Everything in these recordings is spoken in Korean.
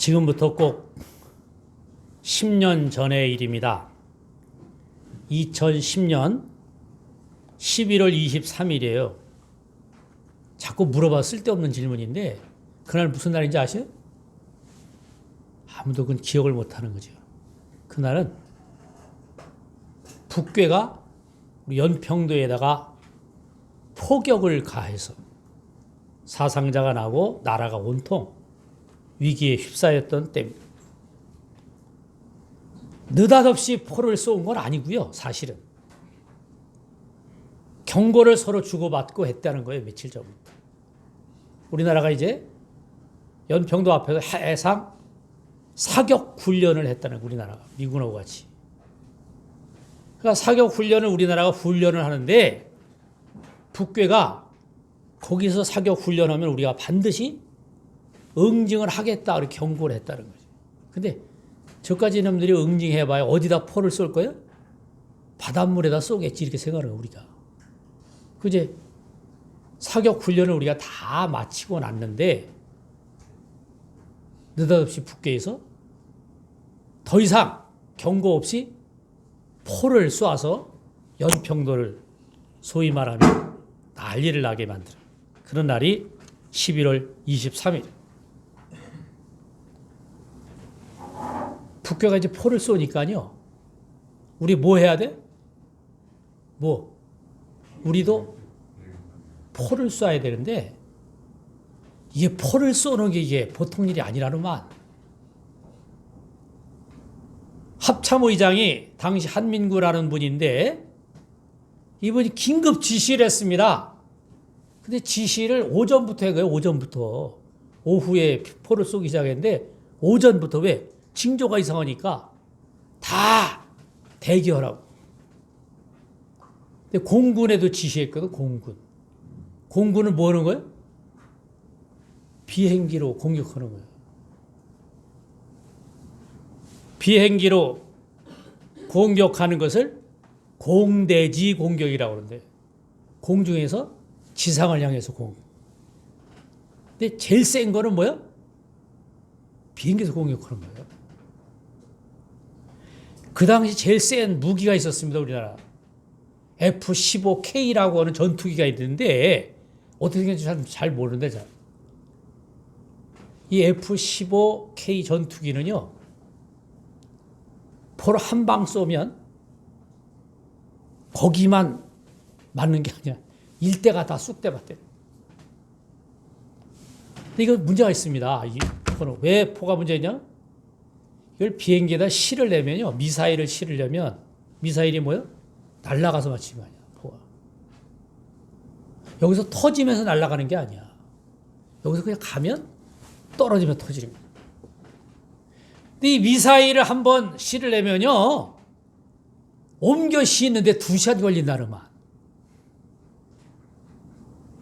지금부터 꼭 10년 전의 일입니다. 2010년 11월 23일이에요. 자꾸 물어봐 쓸데없는 질문인데 그날 무슨 날인지 아세요? 아무도 그건 기억을 못하는 거죠. 그날은 북괴가 우리 연평도에다가 포격을 가해서 사상자가 나고 나라가 온통 위기에 휩싸였던 때입니다. 느닷없이 포를 쏜 건 아니고요. 사실은 경고를 서로 주고받고 했다는 거예요. 며칠 전부터. 우리나라가 이제 연평도 앞에서 해상 사격 훈련을 했다는 거예요. 우리나라가 미군하고 같이. 그러니까 사격 훈련을 우리나라가 훈련을 하는데 북괴가 거기서 사격 훈련하면 우리가 반드시 응징을 하겠다 이렇게 경고를 했다는 거죠. 근데 저까지 놈들이 응징해봐야 어디다 포를 쏠 거예요? 바닷물에다 쏘겠지 이렇게 생각을 해요. 우리가. 그제 사격 훈련을 우리가 다 마치고 났는데 느닷없이 북괴에서 더 이상 경고 없이 포를 쏴서 연평도를 소위 말하면 난리를 나게 만드는 그런 날이 11월 23일. 북괴가 이제 포를 쏘니까요. 우리 뭐 해야 돼? 우리도 포를 쏴야 되는데 이게 포를 쏘는 게 이게 보통 일이 아니라는만. 합참의장이 당시 한민구라는 분인데 이분이 긴급 지시를 했습니다. 근데 지시를 오전부터 해요. 오전부터. 오후에 포를 쏘기 시작했는데 오전부터 왜? 징조가 이상하니까 다 대기하라고. 근데 공군에도 지시했거든. 공군은 뭐 하는 거예요? 비행기로 공격하는 거예요. 비행기로 공격하는 것을 공대지 공격이라고 그러는데 공중에서 지상을 향해서 공격. 근데 제일 센 거는 뭐야? 비행기에서 공격하는 거예요. 그 당시 제일 센 무기가 있었습니다. 우리나라. F-15K라고 하는 전투기가 있는데 어떻게 생겼는지 잘 모르는데 잘. 이 F-15K 전투기는요. 포를 한 방 쏘면 거기만 맞는 게 아니야. 일대가 다 쑥대밭대. 근데 이거 문제가 있습니다. 이 포는 왜 포가 문제냐? 이걸 비행기에다 실을 내면요. 미사일을 실으려면 미사일이 뭐예요? 날아가서 맞히는 거 아니야. 포가. 여기서 터지면서 날아가는 게 아니야. 여기서 그냥 가면 떨어지면 터지는 거야. 근데 이 미사일을 한번 실을 내면요. 옮겨 씌는데 2시간 걸린다는만.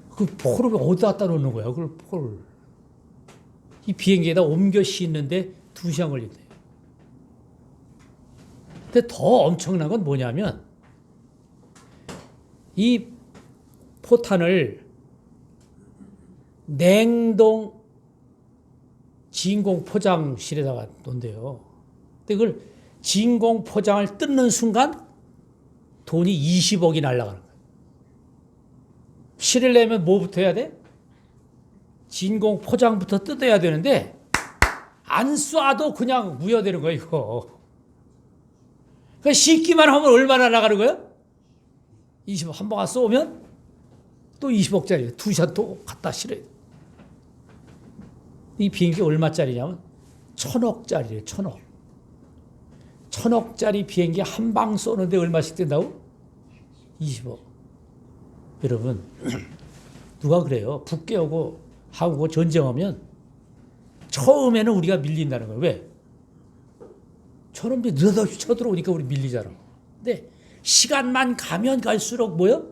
그 포를 어디다 갖다 놓는 거야? 그걸 포를. 이 비행기에다 옮겨 씌는데 2시간 걸린대. 근데 더 엄청난 건 뭐냐면 이 포탄을 냉동 진공 포장실에다가 놓는데요. 근데 그걸 진공 포장을 뜯는 순간 돈이 20억이 날아가는 거예요. 실을 내면 뭐부터 해야 돼? 진공 포장부터 뜯어야 되는데 안 쏴도 그냥 무효되는 거예요. 이거. 그러니까 씻기만 하면 얼마나 나가는 거예요? 20억. 한 번 쏘면 또 20억짜리 2시간 또 갖다 실어야 돼. 이 비행기 얼마짜리냐면 1,000억짜리래요. 1,000억. 1,000억짜리 비행기 한 방 쏘는데 얼마씩 든다고? 20억. 여러분 누가 그래요? 북괴하고 하고 전쟁하면 처음에는 우리가 밀린다는 거예요. 왜? 저놈들이 느닷없이 쳐들어오니까 우리 밀리잖아. 근데 시간만 가면 갈수록 뭐요?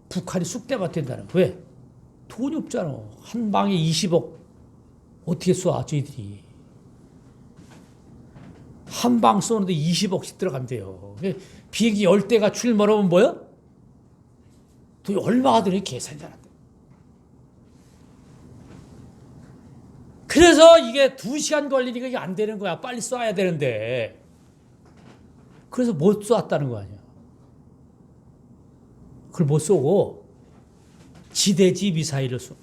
북한이 쑥대밭 된다는 거예요. 왜? 돈이 없잖아. 한 방에 20억 어떻게 쏴 저희들이. 한 방 쏘는데 20억씩 들어간대요. 비행기 10대가 출몰하면 뭐요? 돈이 얼마가 드는 계산이 안 돼. 그래서 이게 2시간 걸리니까 이게 안 되는 거야. 빨리 쏴야 되는데. 그래서 못 쐈다는 거 아니야. 그걸 못 쏘고 지대지 미사일을 쏘.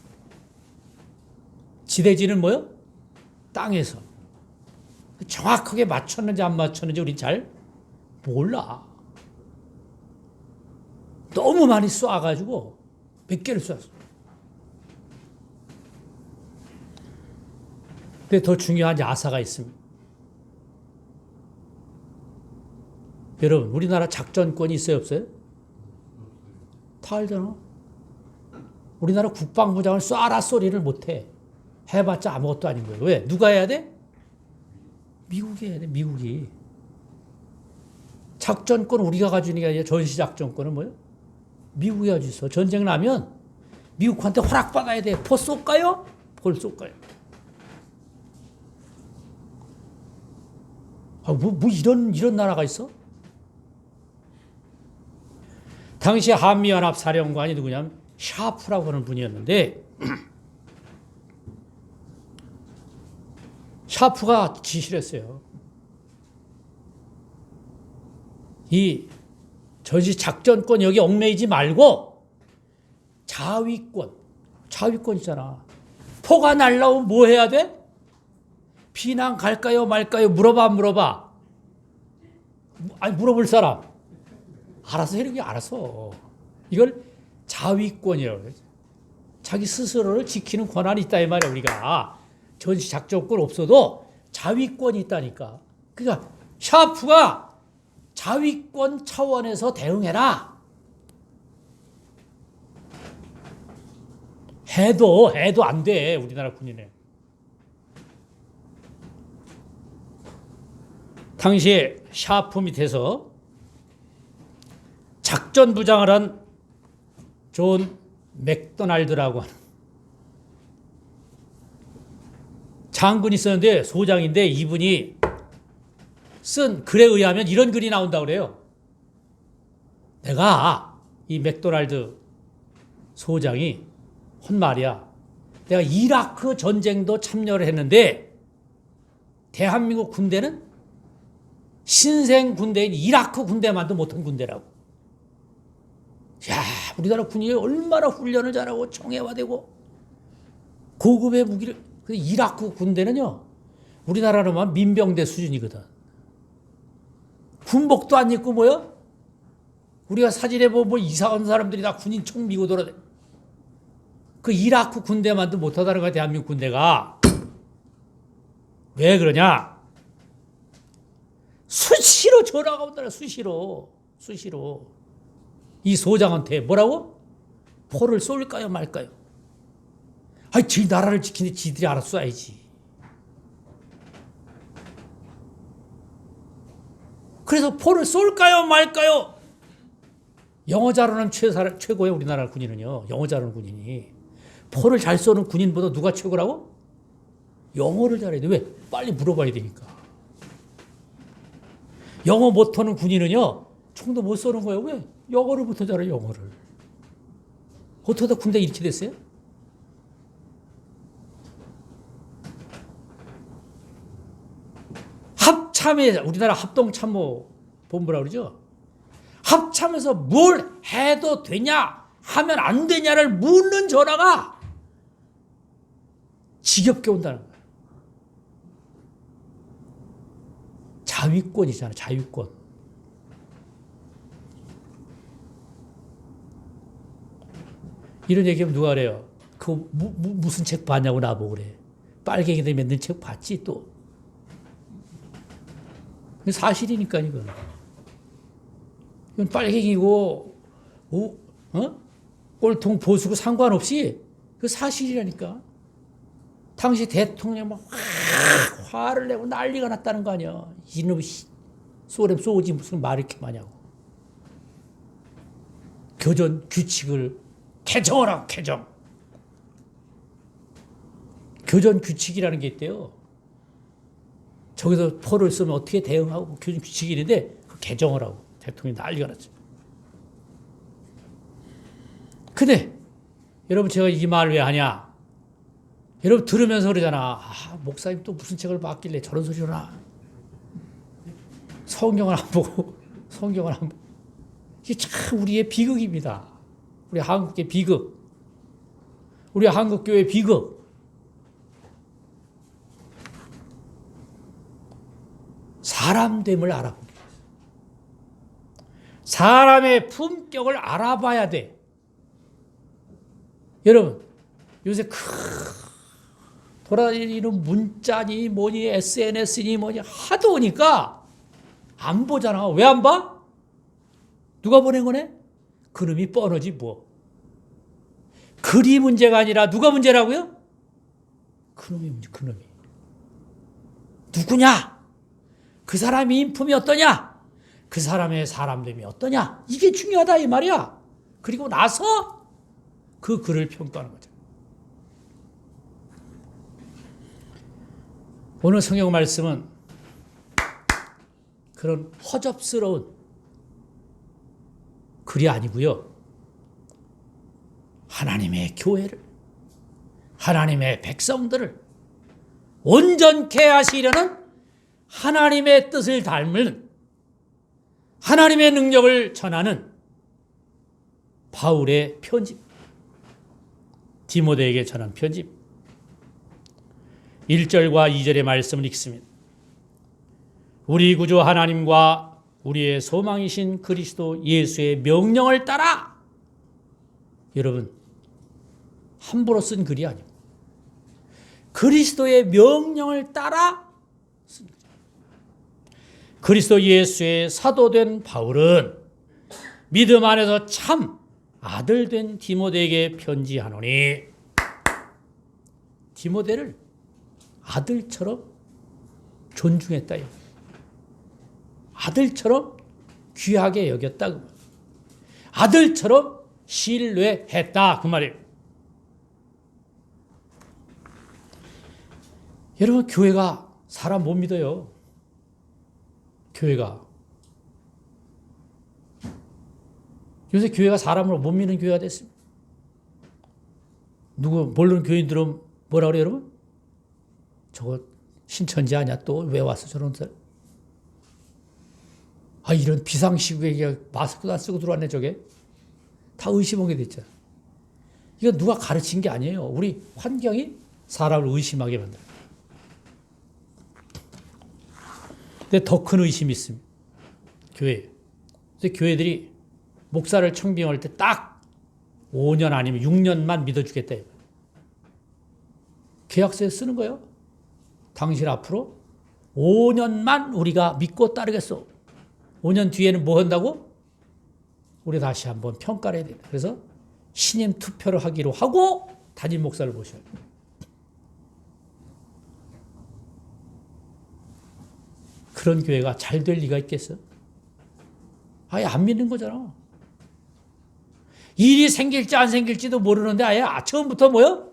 지대지는 뭐요? 땅에서. 정확하게 맞췄는지 안 맞췄는지 우린 잘 몰라. 너무 많이 쏴가지고 몇 개를 쐈어. 근데 더 중요한 야사가 있습니다. 여러분, 우리나라 작전권이 있어요, 없어요? 다 알잖아. 우리나라 국방부장을 쏴라 소리를 못해. 해봤자 아무것도 아닌 거예요. 왜? 누가 해야 돼? 미국이 해야 돼, 미국이. 작전권 우리가 가지는 게 아니라 전시작전권은 뭐예요? 미국이 가지고 있어. 전쟁 나면 미국한테 허락받아야 돼. 포 쏠까요? 볼 쏠까요? 이런 나라가 있어? 당시 한미연합 사령관이 누구냐면 샤프라고 하는 분이었는데 샤프가 지시를 했어요. 이 전시작전권 여기 얽매이지 말고 자위권 있잖아. 포가 날라오면 뭐 해야 돼? 피난 갈까요 말까요? 물어봐. 아니 물어볼 사람. 알아서 해는 게 알아서. 이걸 자위권이라고 그러죠. 자기 스스로를 지키는 권한이 있다 이 말이야 우리가. 전시작전권 없어도 자위권이 있다니까. 그러니까 샤프가 자위권 차원에서 대응해라. 해도 안 돼. 우리나라 군인에. 당시에 샤프 밑에서 작전부장을 한 존 맥도날드라고 하는 장군이 있었는데 소장인데 이분이 쓴 글에 의하면 이런 글이 나온다고 그래요. 내가 이 맥도날드 소장이 한 말이야. 내가 이라크 전쟁도 참여를 했는데 대한민국 군대는 신생 군대인 이라크 군대만도 못한 군대라고. 야, 우리나라 군인이 얼마나 훈련을 잘하고 청해화되고 고급의 무기를. 이라크 군대는요, 우리나라로만 민병대 수준이거든. 군복도 안 입고 뭐야? 우리가 사진에 보면 뭐 이상한 사람들이 다 군인 총 미고 돌아다녀. 그 이라크 군대만도 못하다는 거야, 대한민국 군대가. 왜 그러냐? 수시로 전화가 온다라, 수시로. 이 소장한테 뭐라고? 포를 쏠까요 말까요? 아니, 지 나라를 지키는데 지들이 알아서 쏴야지. 그래서 포를 쏠까요 말까요? 영어 잘하는 최고의 우리나라 군인은요. 영어 잘하는 군인이. 포를 잘 쏘는 군인보다 누가 최고라고? 영어를 잘해야 돼. 왜? 빨리 물어봐야 되니까. 영어 못하는 군인은요. 총도 못 쏘는 거예요. 왜? 영어를부터 잘해, 영어를. 어떻게 군대 이렇게 됐어요? 합참에, 우리나라 합동참모본부라고 그러죠? 합참에서 뭘 해도 되냐, 하면 안 되냐를 묻는 전화가 지겹게 온다는 거예요. 자위권이잖아, 자위권. 이런 얘기하면 누가 그래요? 그 무슨 책 봤냐고 나보고 그래. 빨갱이들 만든 책 봤지 또. 사실이니까 이건. 이건 빨갱이고 꼴통 보수고 상관없이 그 사실이라니까. 당시 대통령 막 화를 내고 난리가 났다는 거 아니야. 이놈 쏘렘 쏘지 무슨 말을 이렇게 많이 하고. 교전 규칙을 개정하라고, 개정. 교전 규칙이라는 게 있대요. 저기서 포를 쏘면 어떻게 대응하고 교전 규칙이 있는데 그 개정을 하고 대통령이 난리가 났죠. 근데 여러분 제가 이 말을 왜 하냐? 여러분 들으면서 그러잖아. 목사님 또 무슨 책을 봤길래 저런 소리구나. 성경을 안 보고 성경을 안 보고. 이게 참 우리의 비극입니다. 우리 한국의 비극. 우리 한국교회의 비극. 사람됨을 알아보기. 사람의 품격을 알아봐야 돼. 여러분, 요새 돌아다니는 문자니 뭐니 SNS니 뭐니 하도 오니까 안 보잖아. 왜 안 봐? 누가 보낸 거네? 그놈이 뻔하지 뭐. 글이 문제가 아니라 누가 문제라고요? 그놈이 문제, 그놈이. 누구냐? 그 사람의 인품이 어떠냐? 그 사람의 사람됨이 어떠냐? 이게 중요하다 이 말이야. 그리고 나서 그 글을 평가하는 거죠. 오늘 성경 말씀은 그런 허접스러운 글이 아니고요. 하나님의 교회를, 하나님의 백성들을 온전케 하시려는 하나님의 뜻을 닮은 하나님의 능력을 전하는 바울의 편지, 디모데에게 전한 편지. 1절과 2절의 말씀을 읽습니다. 우리 구주 하나님과 우리의 소망이신 그리스도 예수의 명령을 따라. 여러분, 함부로 쓴 글이 아니고 그리스도의 명령을 따라 쓴 글이죠. 그리스도 예수의 사도된 바울은 믿음 안에서 참 아들 된 디모데에게 편지하노니, 디모데를 아들처럼 존중했다. 아들처럼 귀하게 여겼다. 아들처럼 신뢰했다. 그 말이에요. 여러분, 교회가 사람 못 믿어요. 교회가. 요새 교회가 사람을 못 믿는 교회가 됐습니다. 모르는 교인들은 뭐라 그래요, 여러분? 저거 신천지 아니야? 또 왜 왔어, 저런 사람? 이런 비상시국에 마스크도 안 쓰고 들어왔네, 저게. 다 의심하게 됐잖아. 이거 누가 가르친 게 아니에요. 우리 환경이 사람을 의심하게 만들어요. 근데 더 큰 의심이 있습니다. 교회. 그래서 교회들이 목사를 청빙할 때 딱 5년 아니면 6년만 믿어주겠다. 계약서에 쓰는 거예요. 당신 앞으로 5년만 우리가 믿고 따르겠어. 5년 뒤에는 뭐 한다고? 우리 다시 한번 평가를 해야 된다. 그래서 신임 투표를 하기로 하고 담임 목사를 모셔요. 그런 교회가 잘 될 리가 있겠어? 아예 안 믿는 거잖아. 일이 생길지 안 생길지도 모르는데 아예 처음부터 뭐요?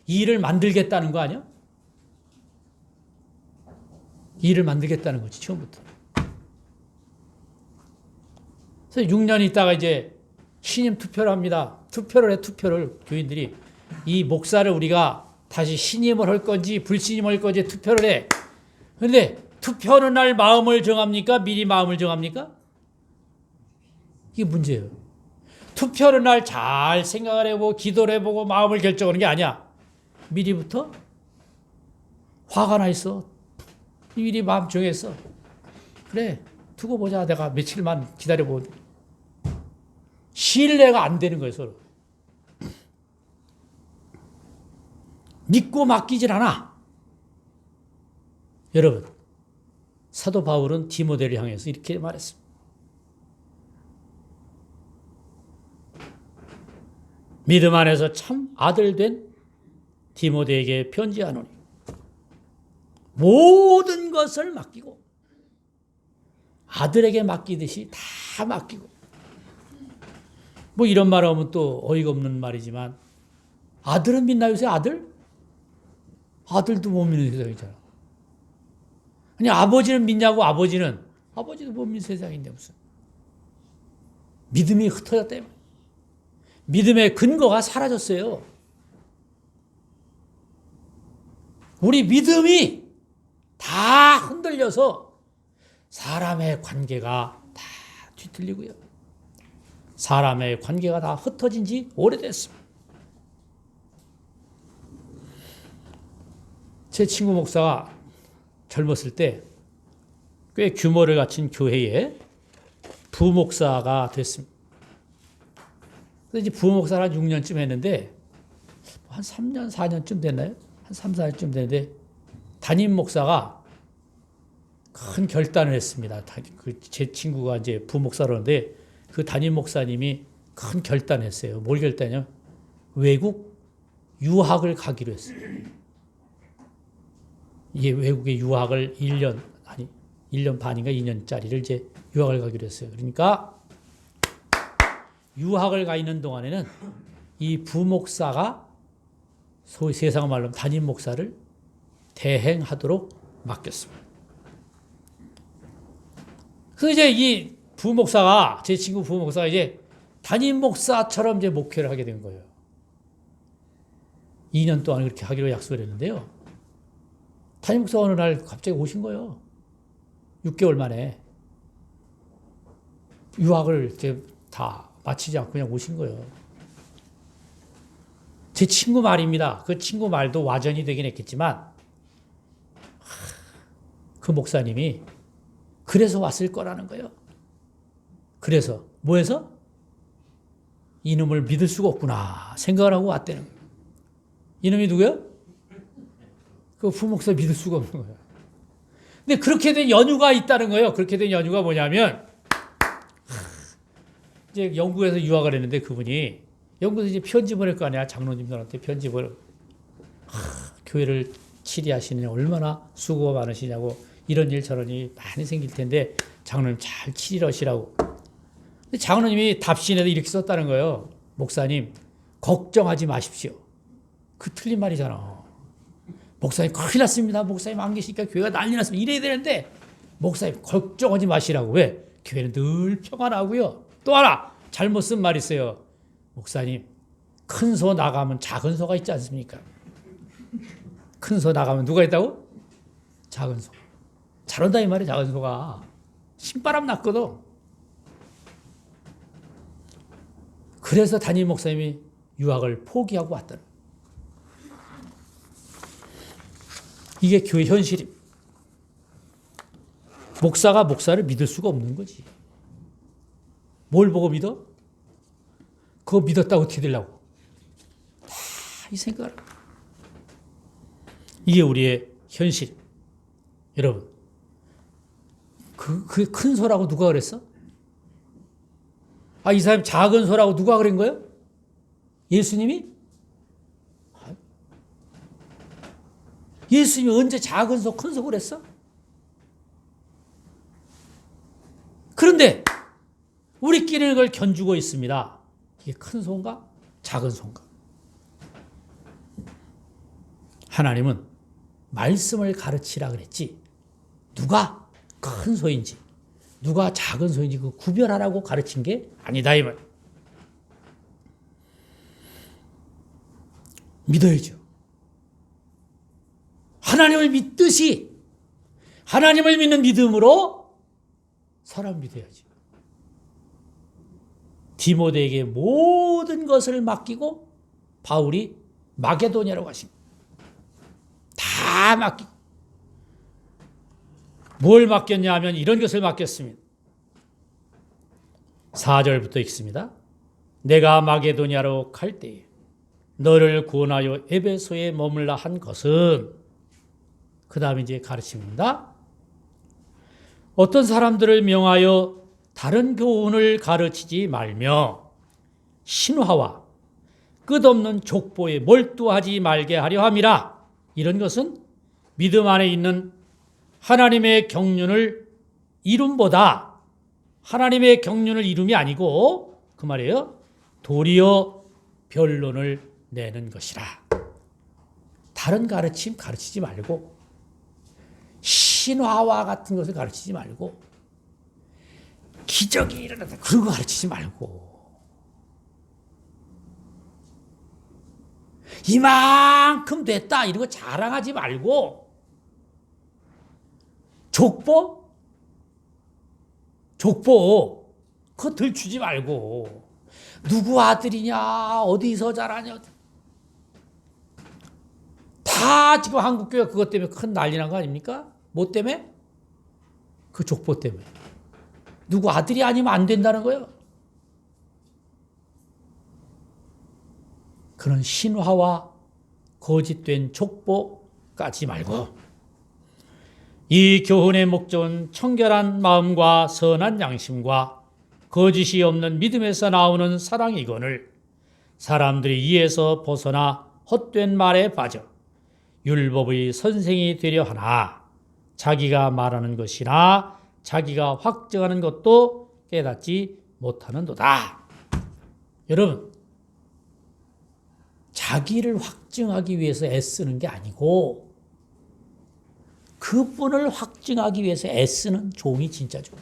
일을 만들겠다는 거 아니야? 일을 만들겠다는 거지, 처음부터. 그래서 6년 있다가 이제 신임 투표를 합니다. 투표를 교인들이 이 목사를 우리가 다시 신임을 할 건지 불신임을 할 건지 투표를 해. 그런데 투표하는 날 마음을 정합니까? 미리 마음을 정합니까? 이게 문제예요. 투표하는 날 잘 생각을 해보고 기도를 해보고 마음을 결정하는 게 아니야. 미리부터 화가 나 있어. 미리 마음 정했어. 그래, 두고 보자. 내가 며칠만 기다려보고. 신뢰가 안 되는 거예요, 서로. 믿고 맡기질 않아. 여러분, 사도 바울은 디모데를 향해서 이렇게 말했습니다. 믿음 안에서 참 아들 된 디모데에게 편지하노니 모든 것을 맡기고, 아들에게 맡기듯이 다 맡기고. 뭐 이런 말 하면 또 어이가 없는 말이지만, 아들은 믿나 요새? 아들도 못 믿는 세상이잖아. 아니, 아버지는 믿냐고. 아버지도 못 믿는 세상인데 무슨. 믿음이 흩어졌다. 믿음의 근거가 사라졌어요. 우리 믿음이 다 흔들려서 사람의 관계가 다 뒤틀리고요. 사람의 관계가 다 흩어진 지 오래됐습니다. 제 친구 목사가 젊었을 때 꽤 규모를 갖춘 교회에 부목사가 됐습니다. 그래서 이제 부목사를 한 6년쯤 했는데 한 3년, 4년쯤 됐나요? 한 3, 4년쯤 됐는데 담임 목사가 큰 결단을 했습니다. 제 친구가 이제 부목사로는데 그 담임 목사님이 큰 결단을 했어요. 뭘 결단이요? 외국 유학을 가기로 했어요. 이게 외국에 유학을 1년 반인가 2년짜리를 이제 유학을 가기로 했어요. 그러니까 유학을 가 있는 동안에는 이 부목사가 소위 세상 말로 담임 목사를 대행하도록 맡겼습니다. 그래서 이제 이 부목사가, 제 친구 부목사가 이제 담임 목사처럼 이제 목회를 하게 된 거예요. 2년 동안 그렇게 하기로 약속을 했는데요. 담임 목사가 어느 날 갑자기 오신 거예요. 6개월 만에. 유학을 이제 다 마치지 않고 그냥 오신 거예요. 제 친구 말입니다. 그 친구 말도 와전이 되긴 했겠지만, 그 목사님이 그래서 왔을 거라는 거예요. 그래서, 뭐해서? 이놈을 믿을 수가 없구나 생각을 하고 왔다는 거예요. 이놈이 누구예요? 그 부목사 믿을 수가 없는 거예요. 근데 그렇게 된 연유가 있다는 거예요. 그렇게 된 연유가 뭐냐면, 이제 영국에서 유학을 했는데 그분이 영국에서 이제 편지 보낼 거 아니야. 장로님들한테 편지 보낼. 교회를 치리하시느냐, 얼마나 수고가 많으시냐고, 이런 일 저런 일 많이 생길 텐데 장로님 잘 치리하시라고. 근데 장로님이 답신에도 이렇게 썼다는 거예요. 목사님, 걱정하지 마십시오. 그 틀린 말이잖아. 목사님 큰일 났습니다. 목사님 안 계시니까 교회가 난리 났습니다. 이래야 되는데 목사님 걱정하지 마시라고. 왜? 교회는 늘 평안하고요. 또 하나 잘못 쓴 말이 있어요. 목사님, 큰 소 나가면 작은 소가 있지 않습니까? 큰 소 나가면 누가 있다고? 작은 소. 잘 온다 이 말이에요. 작은 소가. 신바람 났거든. 그래서 담임 목사님이 유학을 포기하고 왔다는 거예요. 이게 교회 현실입니다. 목사가 목사를 믿을 수가 없는 거지. 뭘 보고 믿어? 그거 믿었다고 어떻게 되려고? 다 이 생각을. 이게 우리의 현실. 여러분, 그 큰 소라고 누가 그랬어? 이 사람이 작은 소라고 누가 그런 거예요? 예수님이? 예수님이 언제 작은 소, 큰 소 그랬어? 그런데 우리끼리는 그걸 견주고 있습니다. 이게 큰 소인가? 작은 소인가? 하나님은 말씀을 가르치라 그랬지. 누가 큰 소인지, 누가 작은 소인지 그 구별하라고 가르친 게 아니다 이 말. 믿어야죠. 하나님을 믿듯이 하나님을 믿는 믿음으로 사람 믿어야지. 디모데에게 모든 것을 맡기고 바울이 마게도냐로 가십니다. 다 맡기고. 뭘 맡겼냐 하면 이런 것을 맡겼습니다. 4절부터 읽습니다. 내가 마게도냐로 갈 때에 너를 구원하여 에베소에 머물라 한 것은, 그 다음에 이제 가르칩니다. 어떤 사람들을 명하여 다른 교훈을 가르치지 말며 신화와 끝없는 족보에 몰두하지 말게 하려 함이라. 이런 것은 믿음 안에 있는 하나님의 경륜을 이룸보다, 하나님의 경륜을 이룸이 아니고 그 말이에요. 도리어 변론을 내는 것이라. 다른 가르침 가르치지 말고, 신화와 같은 것을 가르치지 말고, 기적이 일어나다 그런 거 가르치지 말고, 이만큼 됐다 이런 거 자랑하지 말고 족보 그거 들추지 말고 누구 아들이냐 어디서 자라냐 다 지금 한국교회가 그것 때문에 큰 난리 난 거 아닙니까? 뭐 때문에? 그 족보 때문에. 누구 아들이 아니면 안 된다는 거예요. 그런 신화와 거짓된 족보 까지 말고 이 교훈의 목적은 청결한 마음과 선한 양심과 거짓이 없는 믿음에서 나오는 사랑이거늘 사람들이 이에서 벗어나 헛된 말에 빠져 율법의 선생이 되려 하나 자기가 말하는 것이나 자기가 확증하는 것도 깨닫지 못하는도다. 여러분, 자기를 확증하기 위해서 애쓰는 게 아니고 그분을 확증하기 위해서 애쓰는 종이 진짜 종.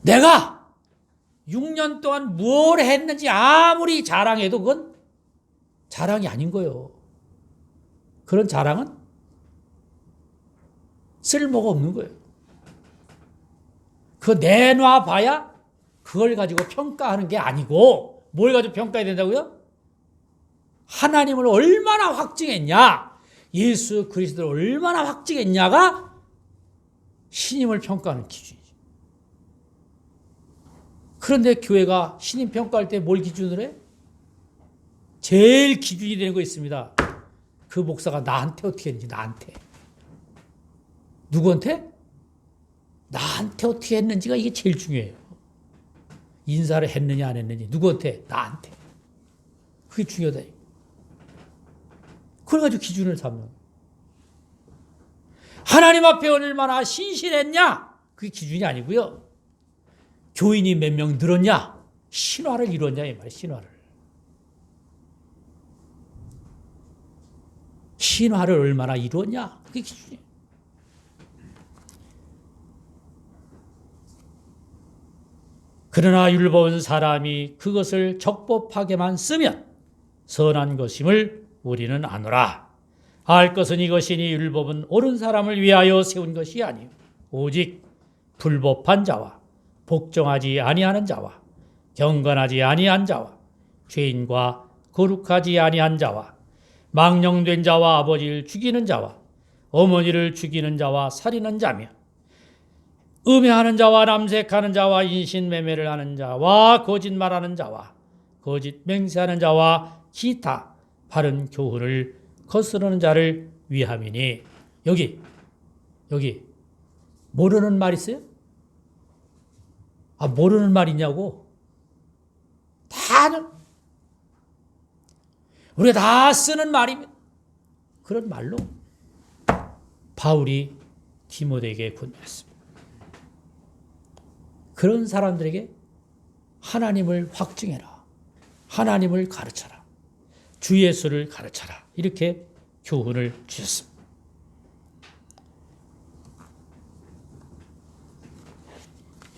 내가 6년 동안 뭘 했는지 아무리 자랑해도 그건 자랑이 아닌 거예요. 그런 자랑은 쓸모가 없는 거예요. 그거 내놔 봐야 그걸 가지고 평가하는 게 아니고 뭘 가지고 평가해야 된다고요? 하나님을 얼마나 확증했냐, 예수 그리스도를 얼마나 확증했냐가 신임을 평가하는 기준이죠. 그런데 교회가 신임 평가할 때 뭘 기준으로 해? 제일 기준이 되는 거 있습니다. 그 목사가 나한테 어떻게 했는지, 나한테. 누구한테? 나한테 어떻게 했는지가 이게 제일 중요해요. 인사를 했느냐 안 했느냐. 누구한테? 나한테. 그게 중요하다. 그걸 가지고 기준을 삼는. 하나님 앞에 얼마나 신실했냐? 그게 기준이 아니고요. 교인이 몇 명 늘었냐? 신화를 이뤘냐 이 말이에요. 신화를. 신화를 얼마나 이뤘냐? 그게 기준이에요. 그러나 율법은 사람이 그것을 적법하게만 쓰면 선한 것임을 우리는 아노라. 알 것은 이것이니 율법은 옳은 사람을 위하여 세운 것이 아니요 오직 불법한 자와 복종하지 아니하는 자와 경건하지 아니한 자와 죄인과 거룩하지 아니한 자와 망령된 자와 아버지를 죽이는 자와 어머니를 죽이는 자와 살인하는 자며 음해하는 자와 남색하는 자와 인신매매를 하는 자와 거짓말하는 자와 거짓 맹세하는 자와 기타 바른 교훈을 거스르는 자를 위함이니. 여기 모르는 말 있어요? 모르는 말 있냐고? 다 우리가 다 쓰는 말입니다. 그런 말로 바울이 디모데에게 권면했습니다. 그런 사람들에게 하나님을 확증해라. 하나님을 가르쳐라. 주 예수를 가르쳐라. 이렇게 교훈을 주셨습니다.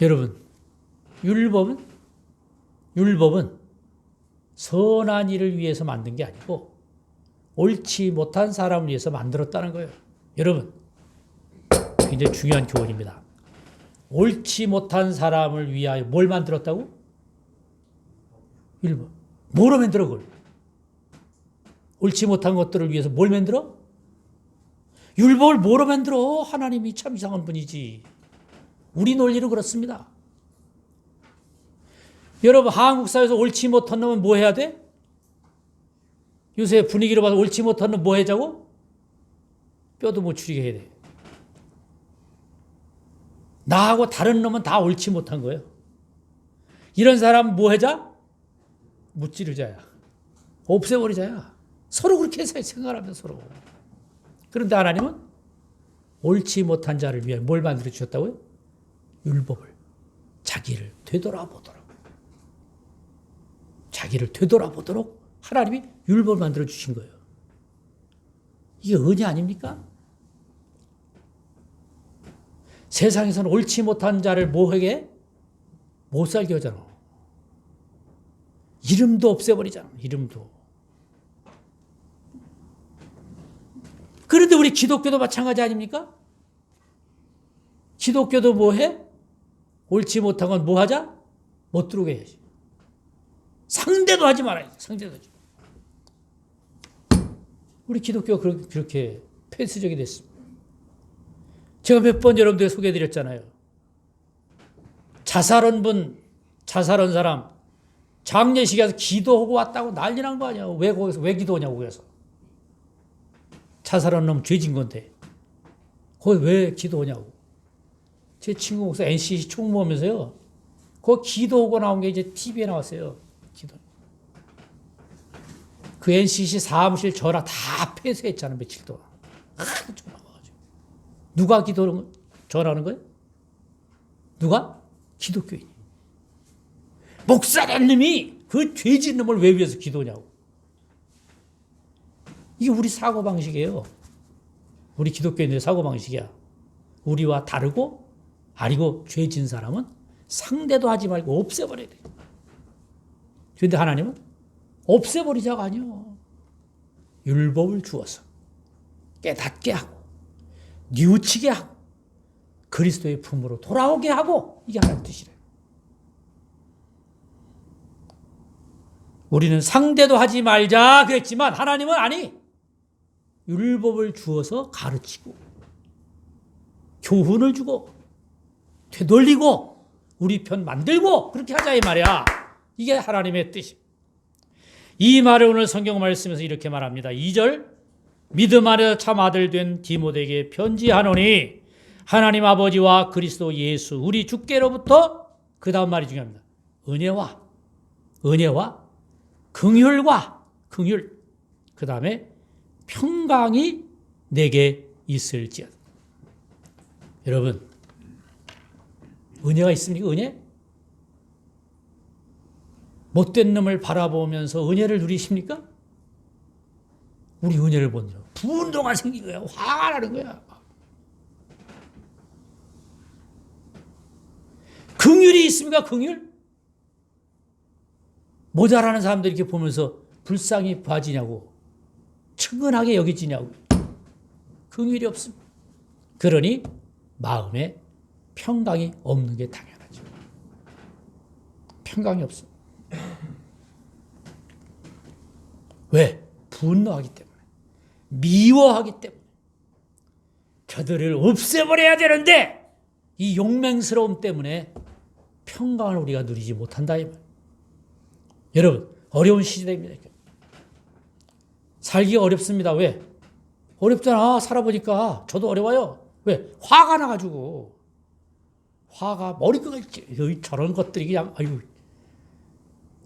여러분, 율법은 선한 일을 위해서 만든 게 아니고 옳지 못한 사람을 위해서 만들었다는 거예요. 여러분, 굉장히 중요한 교훈입니다. 옳지 못한 사람을 위하여 뭘 만들었다고? 율법. 뭐로 만들어 그걸? 옳지 못한 것들을 위해서 뭘 만들어? 율법을 뭐로 만들어? 하나님이 참 이상한 분이지. 우리 논리는 그렇습니다. 여러분, 한국 사회에서 옳지 못한 놈은 뭐 해야 돼? 요새 분위기로 봐서 옳지 못한 놈 뭐 해자고? 뼈도 못 추리게 해야 돼. 나하고 다른 놈은 다 옳지 못한 거예요. 이런 사람 뭐 하자? 무찌르자야. 없애버리자야. 서로 그렇게 생각하면 서로. 그런데 하나님은 옳지 못한 자를 위해 뭘 만들어 주셨다고요? 율법을. 자기를 되돌아보도록. 자기를 되돌아보도록 하나님이 율법을 만들어 주신 거예요. 이게 은혜 아닙니까? 세상에서는 옳지 못한 자를 뭐하게? 못 살게 하잖아. 이름도 없애버리잖아. 이름도. 그런데 우리 기독교도 마찬가지 아닙니까? 기독교도 뭐 해? 옳지 못한 건 뭐 하자? 못 들어오게 해야지. 상대도 하지 말아야지. 상대도 하지. 우리 기독교가 그렇게 폐쇄적이 됐습니다. 제가 몇 번 여러분들 소개해드렸잖아요. 자살한 사람, 장례식에 가서 기도하고 왔다고 난리 난 거 아니야. 왜 거기서, 왜 기도하냐고, 그래서. 자살한 놈 죄진 건데. 거기 왜 기도하냐고. 제 친구 목사 NCC 총무하면서요. 거기 기도하고 나온 게 이제 TV에 나왔어요. 기도. 그 NCC 사무실 전화 다 폐쇄했잖아, 며칠 동안. 전화 와가지고. 누가 전화하는 거예요? 누가? 기독교인. 목사란 놈이 그 죄진 놈을 왜 위해서 기도냐고. 이게 우리 사고방식이에요. 우리 기독교인들의 사고방식이야. 우리와 다르고 아니고 죄진 사람은 상대도 하지 말고 없애버려야 돼. 그런데 하나님은 없애버리자가 아니요. 율법을 주어서 깨닫게 하고 뉘우치게 하고 그리스도의 품으로 돌아오게 하고 이게 하나님 뜻이래요. 우리는 상대도 하지 말자 그랬지만 하나님은 아니. 율법을 주어서 가르치고 교훈을 주고 되돌리고 우리 편 만들고 그렇게 하자 이 말이야. 이게 하나님의 뜻이. 이 말을 오늘 성경 말씀에서 이렇게 말합니다. 2절 믿음 안에서 참 아들 된 디모데에게 편지하노니 하나님 아버지와 그리스도 예수 우리 주께로부터 그 다음 말이 중요합니다. 은혜와 긍휼과 긍휼 그 다음에 평강이 내게 있을지어다. 여러분 은혜가 있습니까? 은혜? 못된 놈을 바라보면서 은혜를 누리십니까? 우리 은혜를 보는 분노가 생긴 거야. 화가 나는 거야. 긍휼이 있습니까? 긍휼? 모자라는 사람들 이렇게 보면서 불쌍히 봐지냐고. 측은하게 여기지냐고. 긍휼이 없습니다. 그러니 마음에 평강이 없는 게 당연하죠. 평강이 없습니다. 왜? 분노하기 때문에. 미워하기 때문에. 저들을 없애버려야 되는데 이 용맹스러움 때문에 평강을 우리가 누리지 못한다. 여러분 어려운 시대입니다. 살기가 어렵습니다. 왜? 어렵잖아. 살아보니까 저도 어려워요. 왜? 화가 나가지고. 화가 머리끝이 저런 것들이 그냥 아유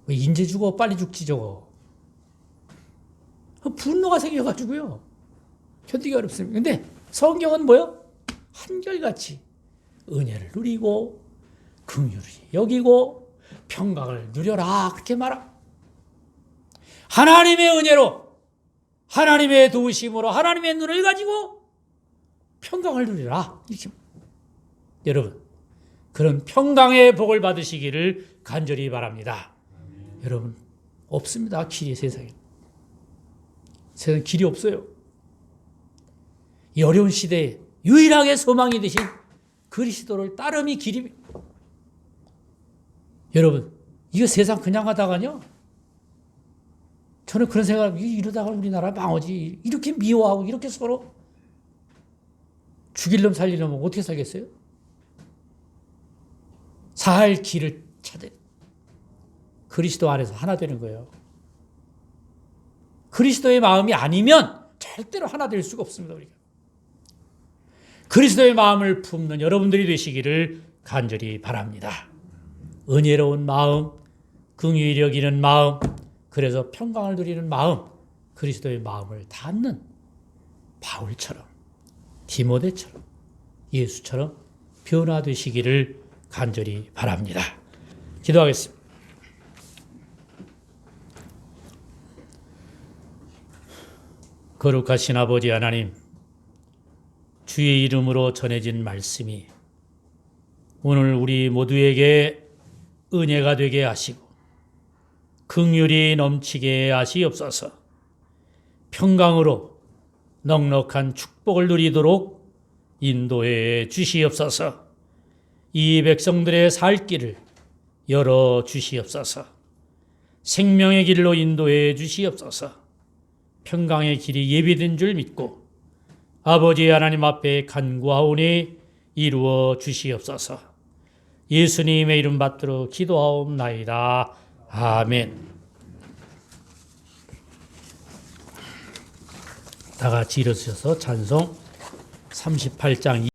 왜 인제 죽어 빨리 죽지 저거. 분노가 생겨가지고요. 견디기 어렵습니다. 근데 성경은 뭐요? 한결같이 은혜를 누리고 긍휼히 여기고 평강을 누려라 그렇게 말합니다. 하나님의 은혜로 하나님의 도우심으로 하나님의 눈을 가지고 평강을 누리라 이렇게. 여러분 그런 평강의 복을 받으시기를 간절히 바랍니다. 여러분 없습니다. 길이 세상에. 세상에 길이 없어요. 이 어려운 시대에 유일하게 소망이 되신 그리스도를 따름이 길입니다. 여러분 이거 세상 그냥 하다가요. 저는 그런 생각을 이러다가 우리나라 망하지. 이렇게 미워하고 이렇게 서로 죽일 놈 살릴 놈은 어떻게 살겠어요? 살 길을 찾아야 돼. 그리스도 안에서 하나 되는 거예요. 그리스도의 마음이 아니면 절대로 하나 될 수가 없습니다. 우리가. 그리스도의 마음을 품는 여러분들이 되시기를 간절히 바랍니다. 은혜로운 마음, 긍휼히 여기는 마음, 그래서 평강을 누리는 마음, 그리스도의 마음을 닿는 바울처럼, 디모데처럼, 예수처럼 변화되시기를 간절히 바랍니다. 기도하겠습니다. 거룩하신 아버지 하나님, 주의 이름으로 전해진 말씀이 오늘 우리 모두에게 은혜가 되게 하시고 긍휼이 넘치게 하시옵소서. 평강으로 넉넉한 축복을 누리도록 인도해 주시옵소서. 이 백성들의 살 길을 열어 주시옵소서. 생명의 길로 인도해 주시옵소서. 평강의 길이 예비된 줄 믿고 아버지 하나님 앞에 간구하오니 이루어 주시옵소서. 예수님의 이름 받들어 기도하옵나이다. 아멘. 다 같이 일어서셔서 찬송 38장